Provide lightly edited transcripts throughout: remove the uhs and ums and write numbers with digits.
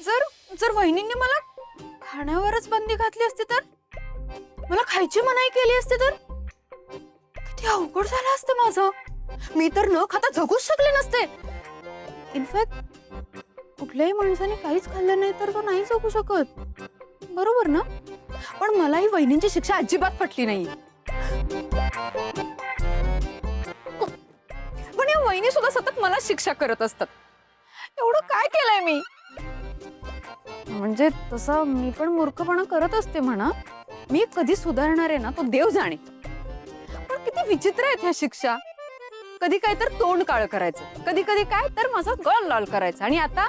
जर जर वहिनींनी मला खाण्यावरच बंदी घातली असती तर, मला खायची मनाई केली असती तर किती अवघड झालं असतं माझं. मी तर न खाता जगूच शकले नसते. इनफॅक्ट कुठल्याही माणसाने काहीच खाल्लं नाही तर तो नाही जगू शकत, बरोबर ना? पण मलाही वहिनींची शिक्षा अजिबात पटली नाही. पण या वहिनी सुद्धा सतत मला शिक्षा करत असतात. एवढं काय केलंय मी? म्हणजे तसं मी पण मूर्खपणा करत असते म्हणा. मी कधी सुधारणार आहे ना तो देव जाणे. पण किती विचित्र आहेत ह्या शिक्षा. कधी काय तर तोंड काळं करायचं, कधी कधी काय तर माझा गळ लाल करायचा. आणि आता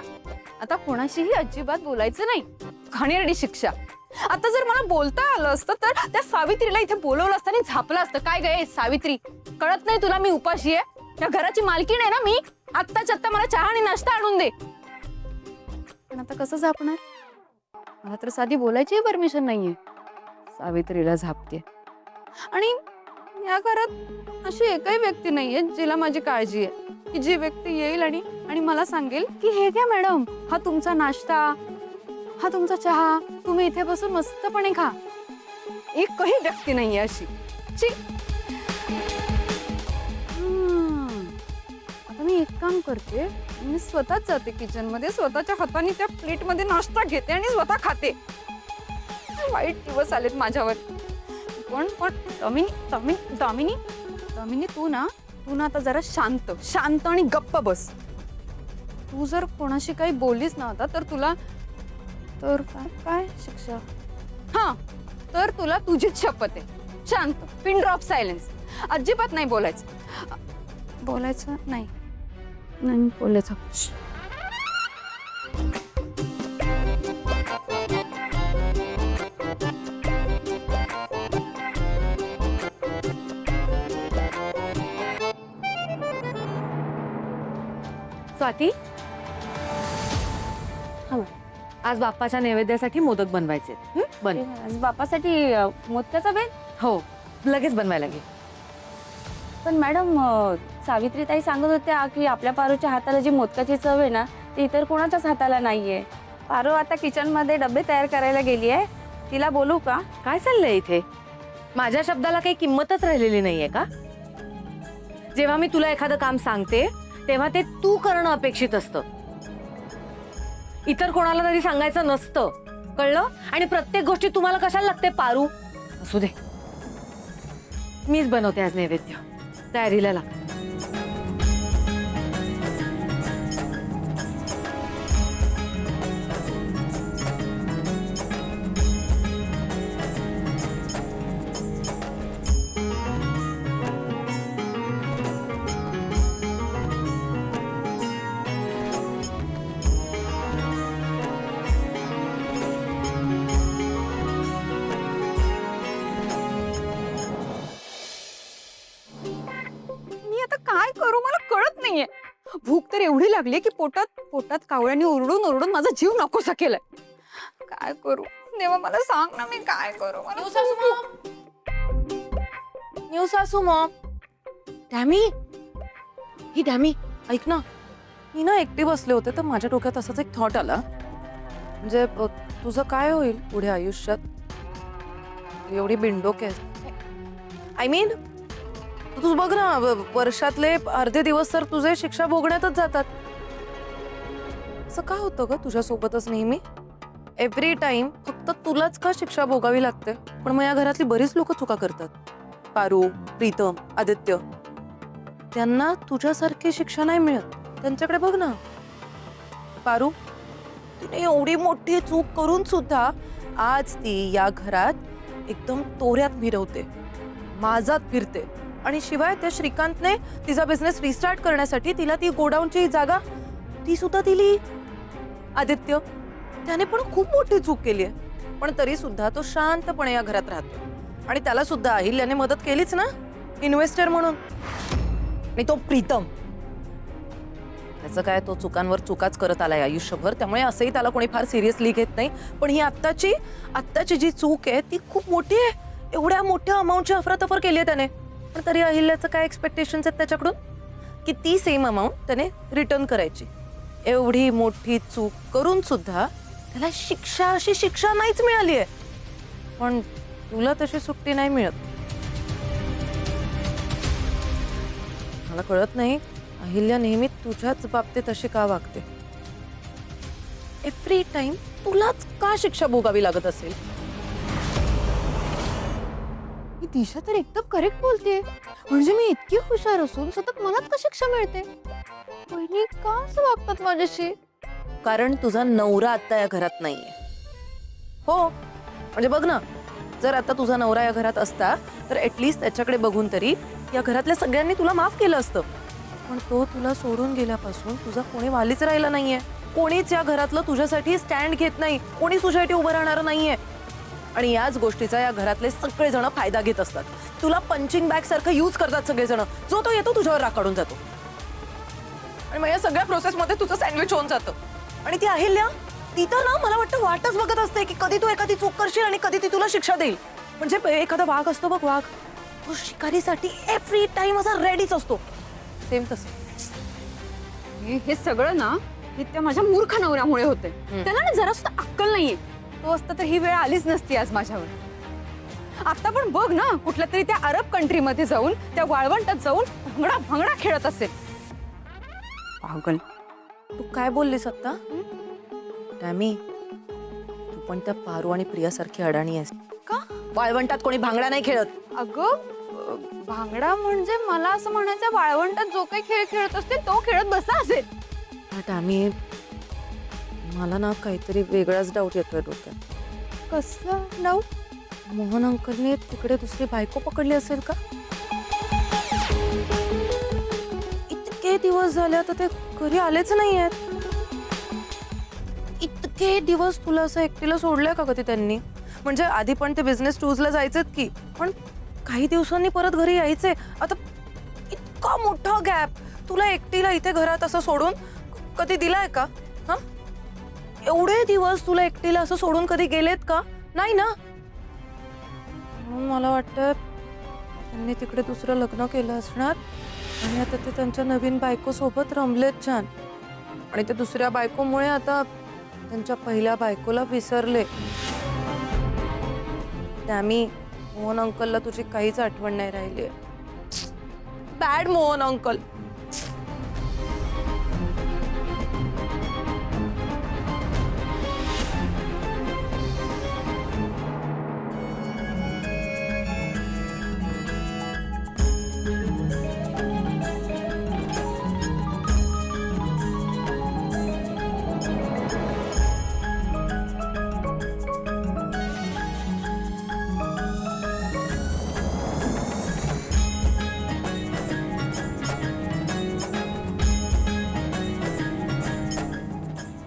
आता कोणाशीही अजिबात बोलायचं नाही. घाणेरडी शिक्षा. आता जर मला बोलता आलं असतं तर त्या सावित्रीला इथे बोलवलं असतं आणि झापलं असतं. काय गे सावित्री, कळत नाही तुला मी उपाशी आहे? त्या घराची मालकीण आहे ना मी. आत्ताच्या आत्ता मला चहा आणि नाश्ता आणून दे. पण आता कसं झापणार? मला तर साधी बोलायची परमिशन नाहीये. सावित्रीला झापते. आणि या घरात अशी एकही व्यक्ती नाहीये जिला माझी काळजी आहे, की जी व्यक्ती येईल आणि मला सांगेल की हे घ्या मॅडम, हा तुमचा नाश्ता, हा तुमचा चहा, तुम्ही इथे बसून मस्तपणे खा. एकही व्यक्ती नाहीये अशी. आता मी एक काम करते, मी स्वतःच जाते किचन मध्ये, स्वतःच्या हाताने त्या प्लेट मध्ये नाश्ता घेते आणि स्वतः खाते. वाईट दिवस आलेत माझ्यावर. पण दामिनी तू ना आता जरा शांत आणि गप्प बस. तू जर कोणाशी काही बोललीस ना आता तर तुला तर काय शिक्षा? हा, तर तुला तुझीच शपथ आहे. शांत, पिन ड्रॉप सायलेन्स. अजिबात नाही बोलायचं नाही बोलायचं. स्वाती, आज बाप्पाच्या नैवेद्यासाठी मोदक बनवायचे. आज बापासाठी मोदकाचा बेत? हो, लगेच बनवायला लागेल. पण मॅडम, सावित्रीताई सांगत होत्या की आपल्या पारूच्या हाताला जी मोदकाची चव आहे ना ती इतर कोणाच्याच हाताला नाहीये. पारू आता किचन मध्ये डबे तयार करायला गेली आहे. तिला बोलू का? काय चाललंय इथे? माझ्या शब्दाला काही किंमतच राहिलेली नाहीये का? जेव्हा मी तुला एखादं काम सांगते तेव्हा ते तू करणं अपेक्षित असतं, इतर कोणाला तरी सांगायचं नसतं, कळलं? आणि प्रत्येक गोष्टी तुम्हाला कशाला लागते पारू? असू दे, मीच बनवते आज नैवेद्य. तयारीला लाग. काय करू मला कळत नाहीये. भूक तर एवढी लागली की पोटात कावळ्यांनी ओरडून माझा जीव नकोसा केलाय. काय करू देवा, मला सांग ना, मी काय करू? न्यू सासू मॉम. डॅमी ऐक ना, मी ना एकटी बसले होते तर माझ्या डोक्यात असाच एक थॉट आला. म्हणजे तुझं काय होईल पुढे आयुष्यात? एवढी बिनडोक आहे. आय मीन तू बघ ना, वर्षातले अर्धे दिवस तर तुझे शिक्षा भोगण्यातच जातात. असं का होतं ग तुझ्या सोबतच नेहमी? एव्हरी टाइम फक्त तुलाच का शिक्षा भोगावी लागते? पण मग या घरातली बरीच लोक चुका करतात. पारू, प्रीतम, आदित्य, त्यांना तुझ्यासारखी शिक्षा नाही मिळत. त्यांच्याकडे बघ ना. पारू, तिने एवढी मोठी चूक करून सुद्धा आज ती या घरात एकदम तोऱ्यात मिरवते, माझात फिरते. आणि शिवाय त्या श्रीकांतने तिचा बिझनेस रिस्टार्ट करण्यासाठी तिला ती गोडाऊनची जागा ती सुद्धा दिली. आदित्य, त्याने पण खूप मोठी चूक केली आहे, पण तरी सुद्धा तो शांतपणे या घरात राहतो. आणि त्याला सुद्धा अहिल्याने मदत केलीच ना, इन्व्हेस्टर म्हणून. आणि तो प्रीतम, त्याचं काय, तो चुकांवर चुकाच करत आलाय आयुष्यभर, त्यामुळे असंही त्याला कोणी फार सिरियसली घेत नाही. पण ही आत्ताची जी चूक आहे ती खूप मोठी आहे. एवढ्या मोठ्या अमाऊंटची अफरातफर केली आहे त्याने. पण तरी अहिल्याचं काय एक्सपेक्टेशन्स आहेत त्याच्याकडून की ती सेम अमाऊंट त्याने रिटर्न करायची. एवढी मोठी चूक करून सुद्धा त्याला शिक्षा अशी शिक्षा नाहीच मिळाली आहे, पण तुला तशी सुट्टी नाही मिळत. मला कळत नाही अहिल्या नेहमी तुझ्याच बाबतीत अशी का वागते. एव्हरी टाइम तुलाच का शिक्षा भोगावी लागत असेल. ही दिशा तर एकदम करेक्ट बोलते. म्हणजे मी इतकी हुशार असून सतत मलाच का शिक्षा मिळते. वहिनी का असं वागतात माझ्याशी. कारण तुझा नवरा आता या घरात नाहीये. हो, म्हणजे बघ ना, जर आता तुझा नवरा या घरात असता तर ऍटलीस्ट त्याच्याकडे बघून तरी या घरातल्या सगळ्यांनी तुला माफ केलं असतं. पण तो तुला सोडून गेल्यापासून तुझा कोणी वालीच राहिला नाहीये. कोणीच या घरातलं तुझ्यासाठी स्टँड घेत नाही. कोणीच तुझ्यासाठी उभं राहणार नाहीये. आणि याच गोष्टीचा या घरातले सगळेजण फायदा घेत असतात. तुला पंचिंग बॅग सारखं यूज करतात सगळेजण. जो तो येतो तुझ्यावर राग काढून जातो. आणि मग या सगळ्या प्रोसेसमध्ये तुझं सँडविच होऊन जातं. आणि ती अहिल्या, ती तर ना मला वाटतं वाटच बघत असते की कधी तू एखादी चूक करशील आणि कधी ती तुला शिक्षा देईल. म्हणजे एखादा वाघ असतो बघ, वाघ, तो शिकारीसाठी एव्हरी टाइम असा रेडीच असतो. सेम तसं हे सगळं ना हे त्या माझ्या मूर्ख नवऱ्यामुळे होते. त्याला ना जरा सुद्धा अक्कल नाहीये. तो असता तर ही वेळ आलीच नसती आज माझ्यावर. आता पण बघ ना, कुठल्या तरी त्या अरब कंट्रीमध्ये जाऊन त्या वाळवंटात जाऊन भंगडा भंगडा खेळत असेल. पागल. तू काय बोललीस आता? टॅमी, तू पण त्या पारू आणि प्रियासारखी अडाणी आहेस. का? वाळवंटात कोणी भांगडा नाही खेळत. अगं भांगडा म्हणजे मला असं म्हणायचं वाळवंटात जो काही खेळ खेळत असतील तो खेळत बसला असेल. टॅमी, मला ना काहीतरी वेगळाच डाऊट येतोय डोक्यात. कसला डाऊट? मोहन अंकलने तिकडे दुसरी बायको पकडली असेल का? इतके दिवस झाले आता ते घरी आलेच नाही आहेत. इतके दिवस तुला असं एकटीला सोडलंय का कधी त्यांनी? म्हणजे आधी पण ते बिझनेस टूर्सला जायचेत की, पण काही दिवसांनी परत घरी यायचे. आता इतका मोठा गॅप तुला एकटीला इथे घरात असं सोडून कधी दिलाय का? हा, एवढे दिवस तुला एकटीला असं सोडून कधी गेलेत का? नाही ना. म्हणून मला वाटतं त्यांनी तिकडे दुसरं लग्न केलं असणार आणि आता ते त्यांच्या नवीन बायको सोबत रमलेत छान. आणि ते दुसऱ्या बायकोमुळे आता त्यांच्या पहिल्या बायकोला विसरले. त्यामी, मोहन अंकलला तुझी काहीच आठवण नाही राहिली. Bad Mohan uncle.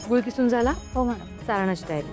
गुळ किसून झाला? हो मॅडम. चारणाची तयारी.